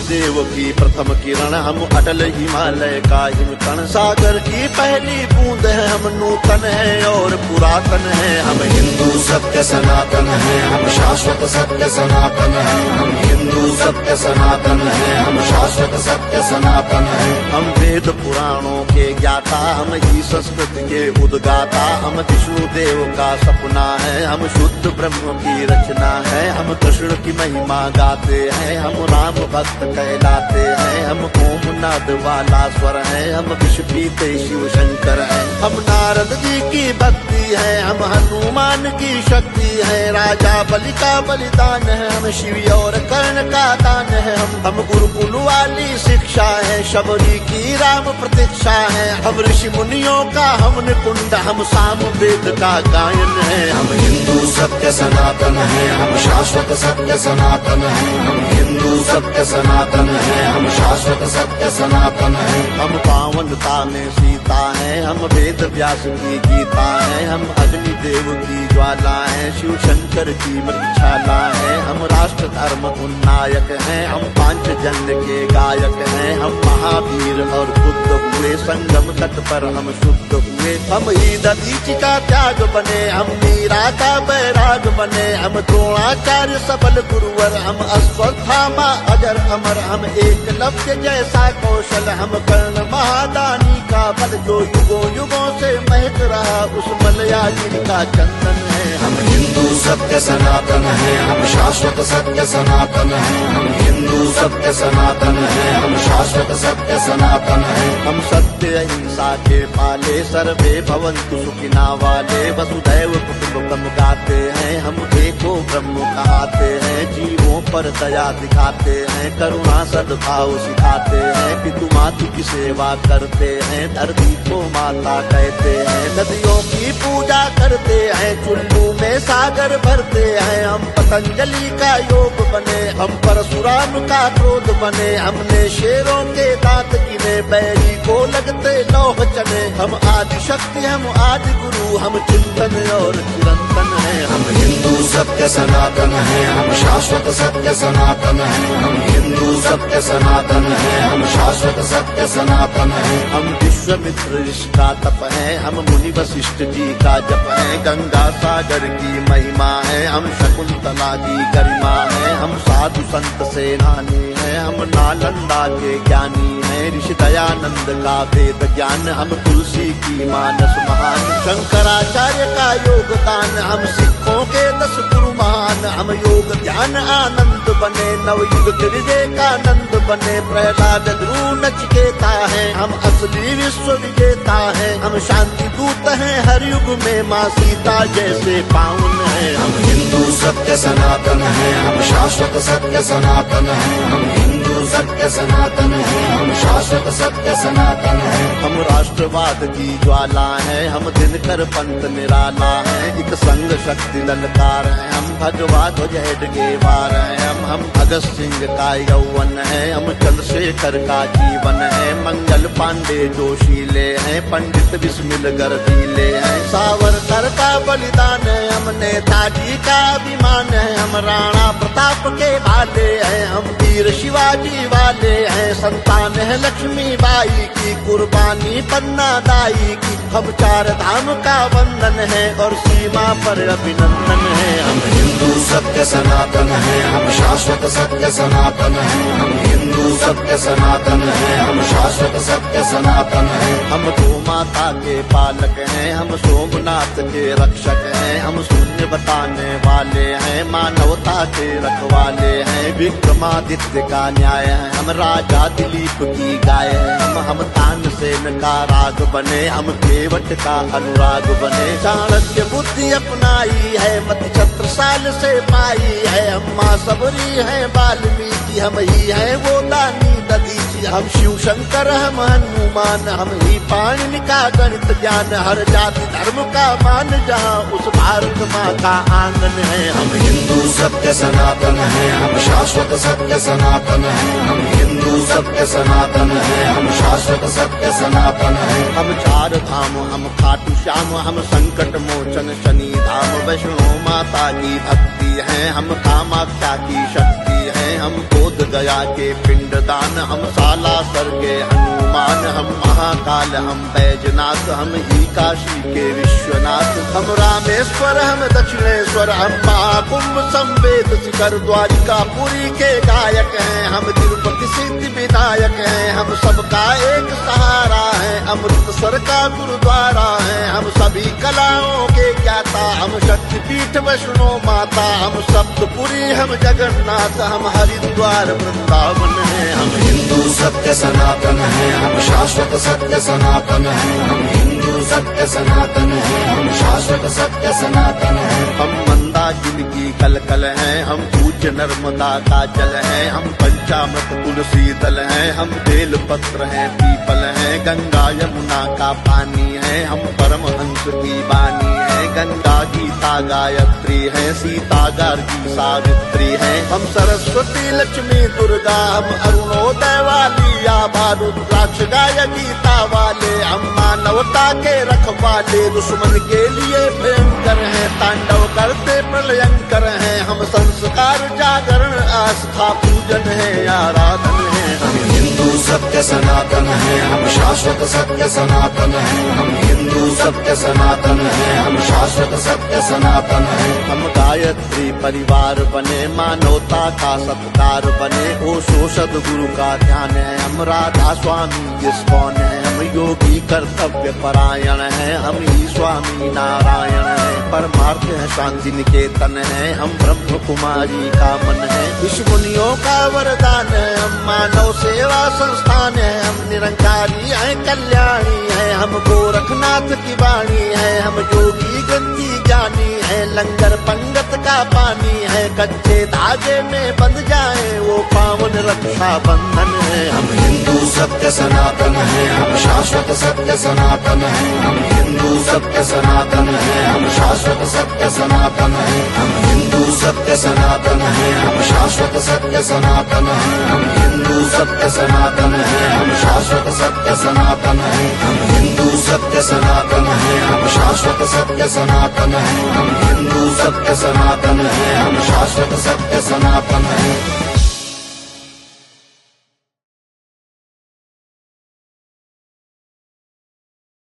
देव की प्रथम किरण, हम अटल हिमालय का हिमकण। सागर की पहली बूंद है, हम नूतन है और पुरातन है। हम हिंदू सत्य सनातन है, हम शाश्वत सत्य सनातन है। हम हिंदू सत्य सनातन है, हम शाश्वत सत्य सनातन है। हम वेद पुराणों के ज्ञाता, हम ही संस्कृत के उद्गाता। हम विष्णु देव का सपना है, हम शुद्ध ब्रह्म की रचना है। हम कृष्ण की महिमा गाते हैं, हम राम भक्त कहलाते हैं। हम ओम नाद वाला स्वर है, हम विष पीते शिव शंकर है। हम नारद जी की भक्ति है, हम हनुमान की शक्ति है। राजा बलि का बलिदान है, हम शिव और कर्ण का दान है। हम गुरुकुल वाली शिक्षा है, शबरी की राम प्रतीक्षा है। हम ऋषि मुनियों का हम निकुंड, हम साम वेद का गायन है। हम हिंदू सत्य सनातन है, हम शाश्वत सत्य सनातन है। हम हिंदू सत्य सनातन है, हम शाश्वत सत्य सनातन है। हम पावनता में सीता है, हम वेद व्यास की गीता है। हम अग्नि देव की ज्वाला है, शिव शंकर की मृक्षाला है। हम राष्ट्र धर्म उन्नायक हैं, हम पांचजन्य के गायक हैं। हम महावीर और बुद्ध हुए, संगम तट पर हम शुद्ध हुए। हम ही दधीचि का त्याग बने, हम मीरा का बैराग बने। हम द्रोणाचार्य सबल गुरुवर, हम अश्वत्थामा अजर अमर। हम एकलव्य जैसा कौशल, हम कर्ण महादानी का बल। जो युगों युगों से महक रहा, उस मलयाजी का चंदन है। हम हिंदू सत्य सनातन है, हम शाश्वत सत्य सनातन है। हम हिंदू सत्य सनातन है, हम शाश्वत सत्य सनातन है। हम सत्य अहिंसा के पाले, सर्वे भवन्तु सुखिना वाले। वसुधैव कुटुम्बकम् गाते हैं, हम एको ब्रह्म कहाते हैं। जीवों पर दया दिखाते हैं, करुणा सद्भाव सिखाते हैं। पितु मातु की सेवा करते हैं, धरती को माता कहते हैं। नदियों की पूजा करते हैं, चुल्लू में सागर भरते हैं। हम पतंजलि का योग बने, हम परशुराम का क्रोध बने। हमने शेरों के दांत गिने, बैरी को लगते लौह चने। हम आदि शक्ति, हम आदि गुरु, हम चिंतन और चिरंतन है। हम हिंदू सत्य सनातन है, हम शाश्वत सत्य सनातन है। हम हिंदू सत्य सनातन है, हम शाश्वत सत्य सनातन है। हम विश्वामित्र ऋषि का तप है, हम मुनि वशिष्ठ जी का जप है। गंगा सागर की महिमा है, हम शकुंतला की गरिमा है। हम साधु संत सेनानी है, हम नालंदा के ज्ञानी है। ऋषि दयानंद का वेद ज्ञान, हम तुलसी की मानस महान। शंकराचार्य का योगदान, हम सिखों के 10 गुरु महान। हम योग ध्यान आनंद बने, नवयुग के विवेकानंद बने। प्रहलाद ध्रुव नचिकेता है, हम असली विश्व विजेता है। हम शांति दूत हैं हर युग में, माँ सीता जैसे पावन है। हम हिंदू सत्य सनातन है, हम शाश्वत सत्य सनातन है। हम हिंदू सत्य सनातन है, हम शाश्वत सत्य सनातन है। हम राष्ट्रवाद की ज्वाला है, हम दिनकर पंथ निराला है। एक संग शक्ति ललकार है, हम भगवा ध्वज हेडगेवार है। हम भगत सिंह का यौवन है, हम चंद्रशेखर का जीवन है। मंगल पांडे जोशीले हैं, पंडित बिस्मिल गर्दीले हैं। सावरकर का बलिदान है, हम नेताजी का अभिमान है। हम राणा प्रताप के भाले हैं, हम वीर शिवाजी वाले हैं। संतान है लक्ष्मी बाई की, कुर्बानी पन्ना दाई की। हम 4 धाम का वंदन है, और सीमा पर अभिनंदन है। हम हिंदू सत्य सनातन है, हम शाश्वत सत्य सनातन है। हम हिंदू सत्य सनातन है, हम शाश्वत सत्य सनातन है। हम गो माता के पालक हैं, हम सोमनाथ के रक्षक हैं। हम शून्य बताने वाले हैं, मानवता के रखवाले हैं। विक्रमादित्य का न्याय है, हम राजा दिलीप की गाय है। हम तानसेन का राग बने, हम केवट का अनुराग बने। चाणक्य बुद्धि अपनाई है, मति छत्रसाल से पाई है। हम माँ सबरी है वाल्मीकि, हम ही है वो दानी दधीचि। हम शिव शंकर, हम हनुमान, हम ही पाणिनि का गणित ज्ञान। हर जाति धर्म का मान, जहाँ उस भारत माँ का आंगन है। हम हिंदू सत्य सनातन है, हम शाश्वत सत्य सनातन है। हम हिंदू सत्य सनातन है, हम शाश्वत सत्य सनातन है। हम 4 धाम, हम खाटू श्याम, हम संकट मोचन शनि धाम। वैष्णो माता की भक्ति है, हम कामाख्या की शक्ति है। हम बोध गया दया के पिंडदान, हम सालासर के हनुमान, हम महाकाल, हम बैजनाथ, हम ही काशी के विश्वनाथ, हम रामेश्वर, हम दक्षिणेश्वर, हम महाकुंभ संवेद शिखर द्वारिका पुरी के गायक हैं, हम तिरुपति सिद्धि विनायक हैं, हम सबका एक सहारा है, अमृतसर का गुरुद्वारा है, हम सभी कलाओं के ज्ञाता, हम शक्तिपीठ वैष्णो माता, हम सप्तपुरी, हम जगन्नाथ, हम हरिद्वार वृंदावन हैं, हम हिंदू सत्य सनातन है, हम शाश्वत सत्य सनातन है, हम हिंदू सत्य सनातन है, हम शाश्वत सत्य सनातन है। हम मंदाकिनी की कलकल हैं, हम पूज्य नर्मदा का जल हैं, हम पंचामृत तुलसी दल हैं, हम बेल पत्र हैं, पीपल हैं, गंगा यमुना का पानी है, हम परमहंस की वाणी है, गंगा गीता गायत्री है, सीता गार्गी सावित्री है, हम सरस्वती लक्ष्मी दुर्गा, हम अरुणोदय वाली आभा रुद्राक्ष गाय गीता वाले, हम मानवता के रखवाले, दुश्मन के लिए भयंकर हैं, तांडव करते प्रलयंकर हैं, हम संस्कार जागरण आस्था पूजन है, आराधन है। हम हिंदू सत्य सनातन है, हम शाश्वत सत्य सनातन है, हम हिंदू सत्य सनातन है, हम शाश्वत सत्य सनातन है। हम गायत्री परिवार बने, मानवता का सत्कार बने, ओशो सद्गुरु का ध्यान है, हम राधा स्वामी इस्कॉन है, हम योगी कर्तव्य परायण है, हम ही स्वामी नारायण है, परमार्थ है शांति निकेतन है, हम ब्रह्म कुमारी का मन है, विश्व मुनियों का वरदान है, हम मानव सेवा संस्थान है, हम निरंकारी है, कल्याणी है, हम गोरखनाथ की वाणी है, हम योगी गंदी ज्ञानी है, लंगर पंगत का पानी है, कच्चे धागे में बंध जाए वो पावन रक्षा बंधन है। हम हिंदू सत्य सनातन है, हम शाश्वत सत्य सनातन है, हम हिंदू सत्य सनातन है, हम शाश्वत सत्य सनातन है, हम हिंदू सत्य सनातन है, हम शाश्वत सत्य सनातन है, हम हिंदू सत्य सनातन है, हम शाश्वत सत्य सनातन है, हम हिंदू सत्य सनातन है, हम शाश्वत सत्य सनातन है, हम हिंदू सत्य सनातन है, हम शाश्वत सत्य सनातन है।